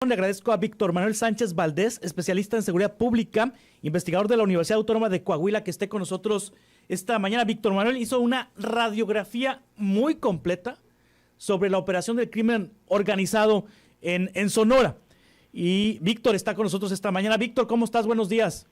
Le agradezco a Víctor Manuel Sánchez Valdés, especialista en seguridad pública, investigador de la Universidad Autónoma de Coahuila, que esté con nosotros esta mañana. Víctor Manuel hizo una radiografía muy completa sobre la operación del crimen organizado en Sonora. Y Víctor está con nosotros esta mañana. Víctor, ¿cómo estás? Buenos días.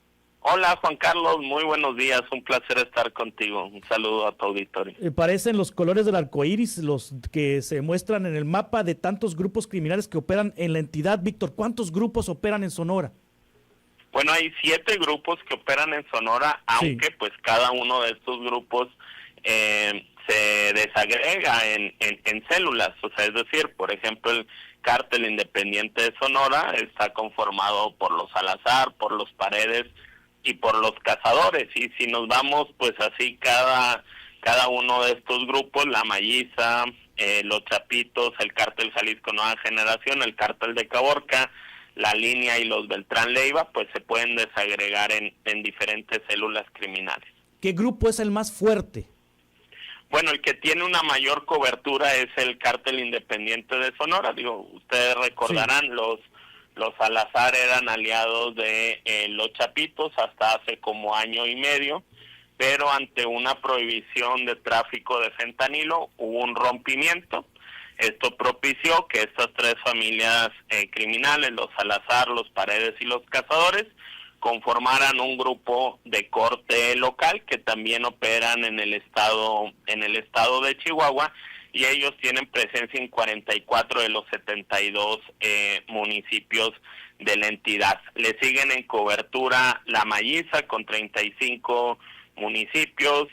Hola Juan Carlos, muy buenos días, un placer estar contigo, un saludo a tu auditorio. Parecen los colores del arco iris los que se muestran en el mapa de tantos grupos criminales que operan en la entidad. Víctor, ¿cuántos grupos operan en Sonora? Bueno, hay 7 grupos que operan en Sonora, aunque pues cada uno de estos grupos se desagrega en células, o sea, es decir, por ejemplo, el Cártel Independiente de Sonora está conformado por los Salazar, por los Paredes y por los Cazadores, y si nos vamos pues así cada uno de estos grupos, la Malliza, los Chapitos, el Cártel Jalisco Nueva Generación, el Cártel de Caborca, la Línea y los Beltrán Leiva, pues se pueden desagregar en diferentes células criminales. ¿Qué grupo es el más fuerte? Bueno, el que tiene una mayor cobertura es el Cártel Independiente de Sonora. Digo, ustedes recordarán, sí. Los Salazar eran aliados de los Chapitos hasta hace como año y medio, pero ante una prohibición de tráfico de fentanilo hubo un rompimiento. Esto propició que estas 3 familias criminales, los Salazar, los Paredes y los Cazadores, conformaran un grupo de corte local que también operan en el estado de Chihuahua, y ellos tienen presencia en 44 de los 72 municipios de la entidad. Le siguen en cobertura la Malliza con 35 municipios,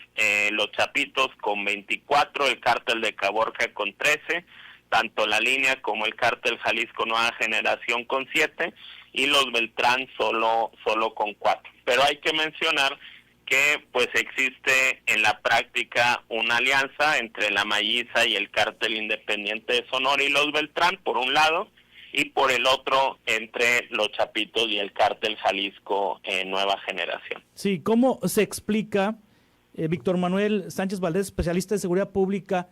los Chapitos con 24, el Cártel de Caborca con 13, tanto la Línea como el Cártel Jalisco Nueva Generación con 7, y los Beltrán solo con 4. Pero hay que mencionar que pues existe en la práctica una alianza entre la Malliza y el Cártel Independiente de Sonora y los Beltrán, por un lado, y por el otro entre los Chapitos y el Cártel Jalisco Nueva Generación. Sí, ¿cómo se explica, Víctor Manuel Sánchez Valdés, especialista en seguridad pública,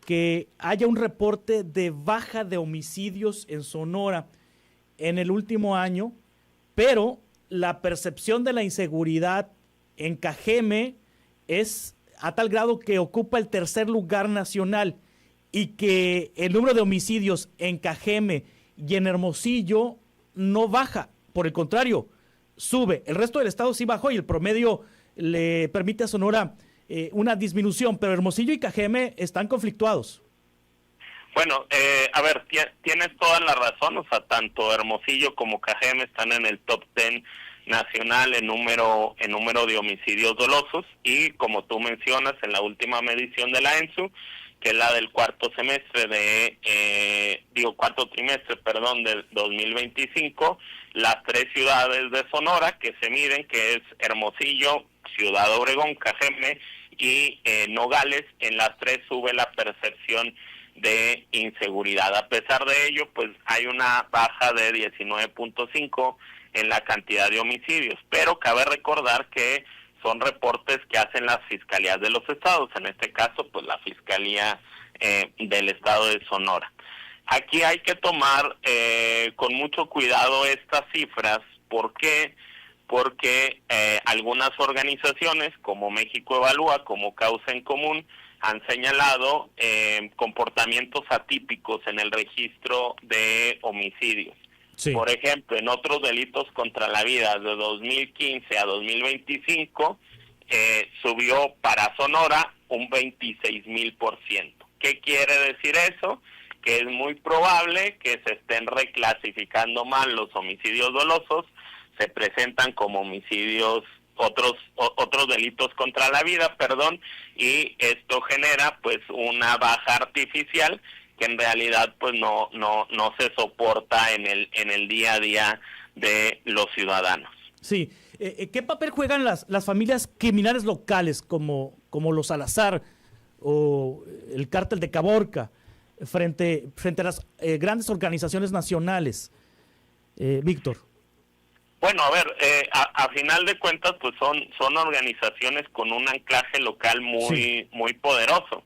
que haya un reporte de baja de homicidios en Sonora en el último año, pero la percepción de la inseguridad en Cajeme es a tal grado que ocupa el 3er lugar nacional, y que el número de homicidios en Cajeme y en Hermosillo no baja, por el contrario, sube? El resto del estado sí bajó y el promedio le permite a Sonora una disminución, pero Hermosillo y Cajeme están conflictuados. Bueno, a ver, tienes toda la razón, o sea, tanto Hermosillo como Cajeme están en el top 10 nacional en número de homicidios dolosos, y como tú mencionas, en la última medición de la ENSU, que es la del cuarto trimestre del 2025, las 3 ciudades de Sonora que se miden, que es Hermosillo, Ciudad Obregón, Cajeme y Nogales, en las 3 sube la percepción de inseguridad. A pesar de ello, pues hay una baja de 19.5 en la cantidad de homicidios, pero cabe recordar que son reportes que hacen las fiscalías de los estados, en este caso pues la Fiscalía del Estado de Sonora. Aquí hay que tomar con mucho cuidado estas cifras. ¿Por qué? Porque algunas organizaciones como México Evalúa, como Causa en Común, han señalado comportamientos atípicos en el registro de homicidios. Sí. Por ejemplo, en otros delitos contra la vida de 2015 a 2025 subió para Sonora un 26,000%. ¿Qué quiere decir eso? Que es muy probable que se estén reclasificando mal los homicidios dolosos, se presentan como homicidios, otros delitos contra la vida, y esto genera pues una baja artificial que en realidad pues no se soporta en el día a día de los ciudadanos. Sí, ¿qué papel juegan las familias criminales locales como los Salazar o el Cártel de Caborca frente a las grandes organizaciones nacionales, Víctor? Bueno, a ver, a final de cuentas pues son organizaciones con un anclaje local muy poderoso.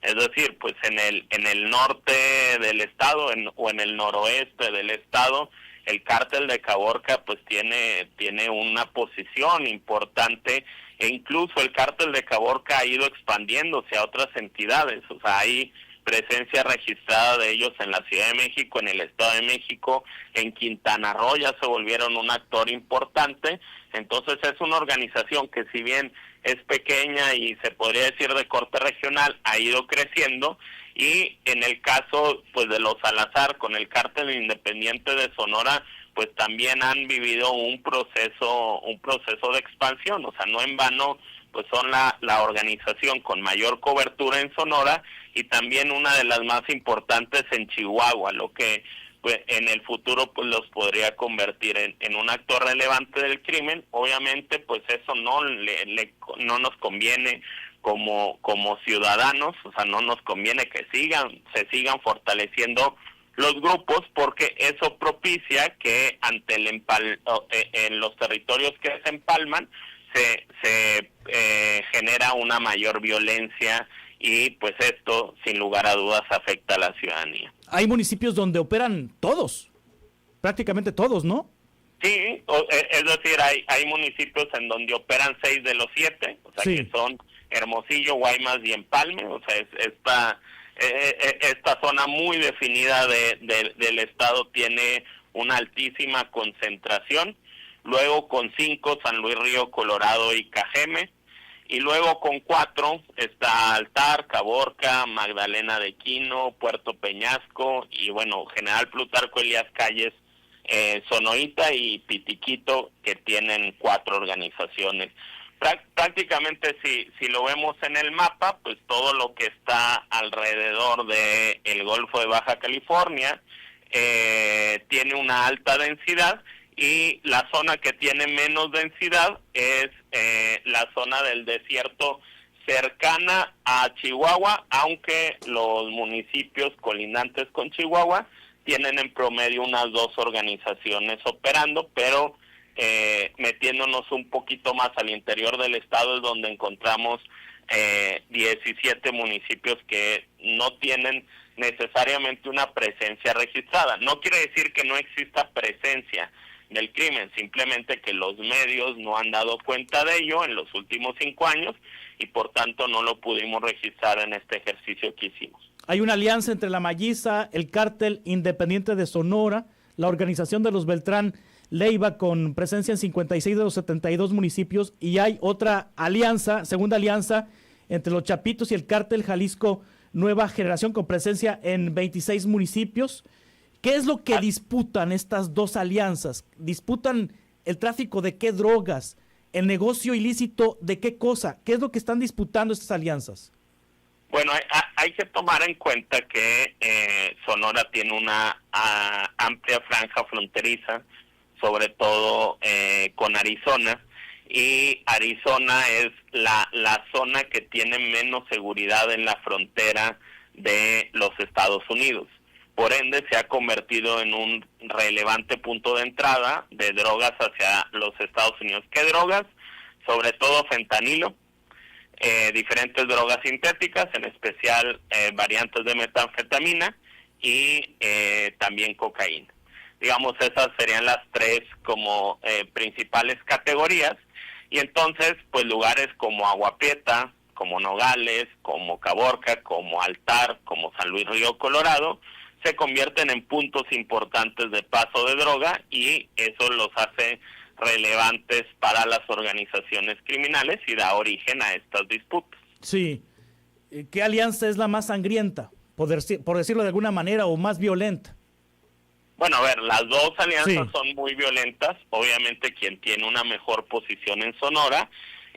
Es decir, pues en el norte del estado o en el noroeste del estado, el cártel de Caborca pues tiene una posición importante, e incluso el cártel de Caborca ha ido expandiéndose a otras entidades. O sea, hay presencia registrada de ellos en la Ciudad de México, en el Estado de México, en Quintana Roo ya se volvieron un actor importante. Entonces es una organización que, si bien es pequeña y se podría decir de corte regional, ha ido creciendo. Y en el caso pues de los Salazar con el cártel independiente de Sonora, pues también han vivido un proceso de expansión. O sea, no en vano pues son la organización con mayor cobertura en Sonora y también una de las más importantes en Chihuahua, lo que pues en el futuro pues los podría convertir en un actor relevante del crimen. Obviamente pues eso no nos conviene como ciudadanos. O sea, no nos conviene que se sigan fortaleciendo los grupos, porque eso propicia que ante en los territorios que se empalman se genera una mayor violencia, y pues esto sin lugar a dudas afecta a la ciudadanía. Hay municipios donde operan todos, prácticamente todos, ¿no? Sí, es decir, hay municipios en donde operan 6 de los 7, o sea, sí, que son Hermosillo, Guaymas y Empalme. O sea, esta zona muy definida del estado tiene una altísima concentración. Luego con 5, San Luis Río Colorado y Cajeme. Y luego con 4 está Altar, Caborca, Magdalena de Quino, Puerto Peñasco y bueno, General Plutarco Elías Calles, Sonoita y Pitiquito, que tienen 4 organizaciones. Prácticamente si lo vemos en el mapa, pues todo lo que está alrededor de el Golfo de Baja California tiene una alta densidad, y la zona que tiene menos densidad es la zona del desierto cercana a Chihuahua, aunque los municipios colindantes con Chihuahua tienen en promedio unas 2 organizaciones operando, pero metiéndonos un poquito más al interior del estado es donde encontramos 17 municipios que no tienen necesariamente una presencia registrada. No quiere decir que no exista presencia del crimen, simplemente que los medios no han dado cuenta de ello en los últimos 5 años y por tanto no lo pudimos registrar en este ejercicio que hicimos. Hay una alianza entre la Malliza, el cártel independiente de Sonora, la organización de los Beltrán Leiva con presencia en 56 de los 72 municipios, y hay otra alianza, segunda alianza, entre los Chapitos y el cártel Jalisco Nueva Generación con presencia en 26 municipios. ¿Qué es lo que disputan estas dos alianzas? ¿Disputan el tráfico de qué drogas? ¿El negocio ilícito de qué cosa? ¿Qué es lo que están disputando estas alianzas? Bueno, hay que tomar en cuenta que Sonora tiene una amplia franja fronteriza, sobre todo con Arizona, y Arizona es la zona que tiene menos seguridad en la frontera de los Estados Unidos. Por ende, se ha convertido en un relevante punto de entrada de drogas hacia los Estados Unidos. ¿Qué drogas? Sobre todo fentanilo, diferentes drogas sintéticas, en especial variantes de metanfetamina y también cocaína. Digamos, esas serían las 3 como principales categorías. Y entonces, pues lugares como Agua Prieta, como Nogales, como Caborca, como Altar, como San Luis Río Colorado, se convierten en puntos importantes de paso de droga, y eso los hace relevantes para las organizaciones criminales y da origen a estas disputas. Sí. ¿Qué alianza es la más sangrienta, por decirlo de alguna manera, o más violenta? Bueno, a ver, las 2 alianzas son muy violentas. Obviamente quien tiene una mejor posición en Sonora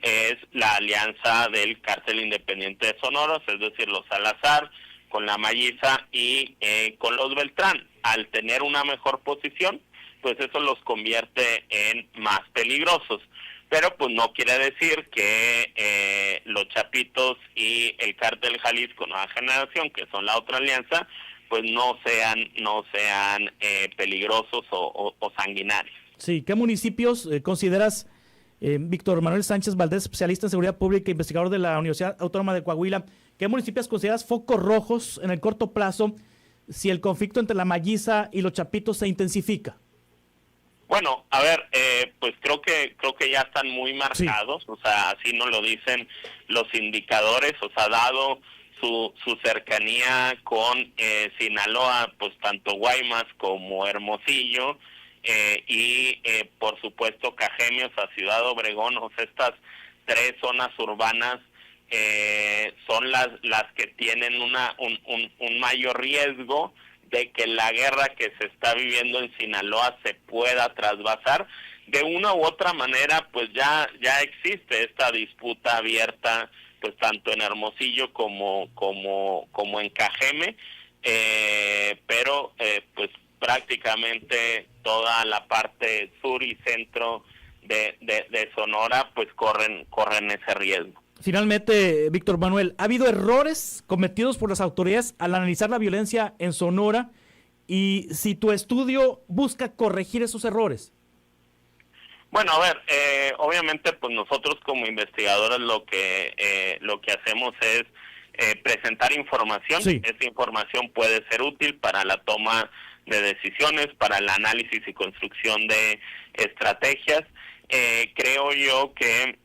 es la alianza del cártel independiente de Sonora, es decir, los Salazar con la Malliza y con los Beltrán. Al tener una mejor posición, pues eso los convierte en más peligrosos. Pero pues no quiere decir que los Chapitos y el cártel Jalisco Nueva Generación, que son la otra alianza, pues no sean peligrosos o sanguinarios. Sí, ¿qué municipios consideras Víctor Manuel Sánchez Valdés, especialista en seguridad pública e investigador de la Universidad Autónoma de Coahuila, ¿qué municipios consideras focos rojos en el corto plazo si el conflicto entre la Malliza y los Chapitos se intensifica? Bueno, a ver, pues creo que ya están muy marcados, sí. O sea, así nos lo dicen los indicadores, o sea, dado su cercanía con Sinaloa, pues tanto Guaymas como Hermosillo, y por supuesto Cajeme, a Ciudad Obregón, o sea, estas tres zonas urbanas son las que tienen un mayor riesgo de que la guerra que se está viviendo en Sinaloa se pueda trasvasar. De una u otra manera, pues ya existe esta disputa abierta, pues tanto en Hermosillo como en Cajeme, pero pues prácticamente toda la parte sur y centro de Sonora pues corren ese riesgo. Finalmente, Víctor Manuel, ¿ha habido errores cometidos por las autoridades al analizar la violencia en Sonora? Y si tu estudio busca corregir esos errores. Bueno, a ver, obviamente pues nosotros como investigadores lo que hacemos es presentar información. Sí. Esa información puede ser útil para la toma de decisiones, para el análisis y construcción de estrategias. Creo yo que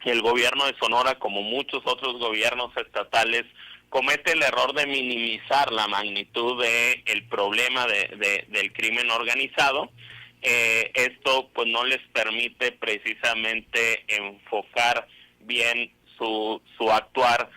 el gobierno de Sonora, como muchos otros gobiernos estatales, comete el error de minimizar la magnitud del problema del crimen organizado. Esto pues no les permite precisamente enfocar bien su actuar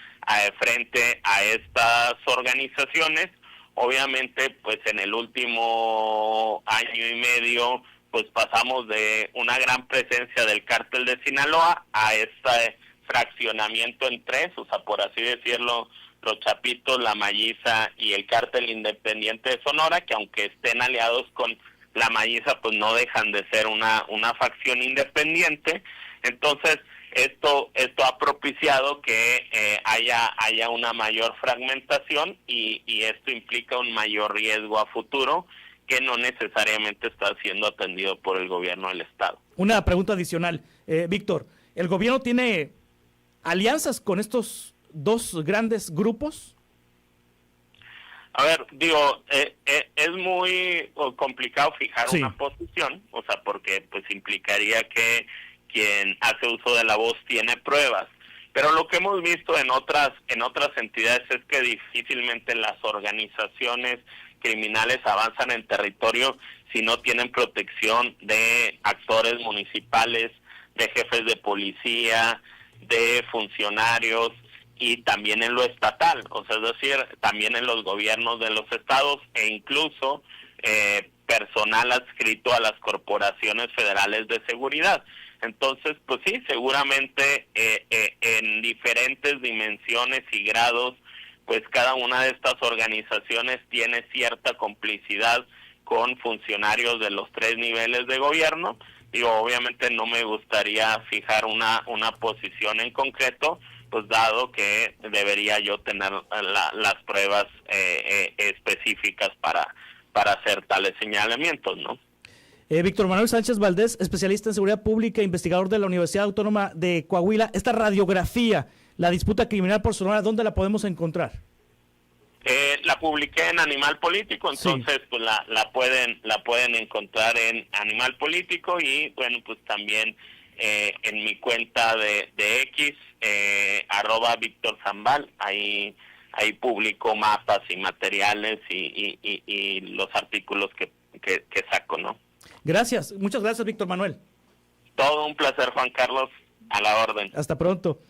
frente a estas organizaciones. Obviamente pues en el último año y medio pues pasamos de una gran presencia del cártel de Sinaloa a este fraccionamiento en tres, o sea, por así decirlo, los Chapitos, la Malliza y el cártel independiente de Sonora, que aunque estén aliados con la Malliza, pues no dejan de ser una facción independiente. Entonces, esto ha propiciado que haya una mayor fragmentación y esto implica un mayor riesgo a futuro, que no necesariamente está siendo atendido por el gobierno del Estado. Una pregunta adicional, Víctor, ¿el gobierno tiene alianzas con estos dos grandes grupos? A ver, digo, es muy complicado fijar una posición, o sea, porque pues implicaría que quien hace uso de la voz tiene pruebas. Pero lo que hemos visto en otras entidades es que difícilmente las organizaciones criminales avanzan en territorio si no tienen protección de actores municipales, de jefes de policía, de funcionarios y también en lo estatal, o sea, es decir, también en los gobiernos de los estados e incluso personal adscrito a las corporaciones federales de seguridad. Entonces, pues sí, seguramente en diferentes dimensiones y grados, pues cada una de estas organizaciones tiene cierta complicidad con funcionarios de los tres niveles de gobierno. Digo, obviamente no me gustaría fijar una posición en concreto, pues dado que debería yo tener las pruebas específicas para hacer tales señalamientos, ¿no? Víctor Manuel Sánchez Valdés, especialista en seguridad pública e investigador de la Universidad Autónoma de Coahuila. Esta radiografía, la disputa criminal por Sonora, ¿dónde la podemos encontrar? La publiqué en Animal Político, entonces sí, pues la pueden encontrar en Animal Político y bueno, pues también en mi cuenta de X, @Víctor Zambal, ahí publico mapas y materiales y los artículos que saco, ¿no? Gracias, muchas gracias, Víctor Manuel. Todo un placer, Juan Carlos, a la orden. Hasta pronto.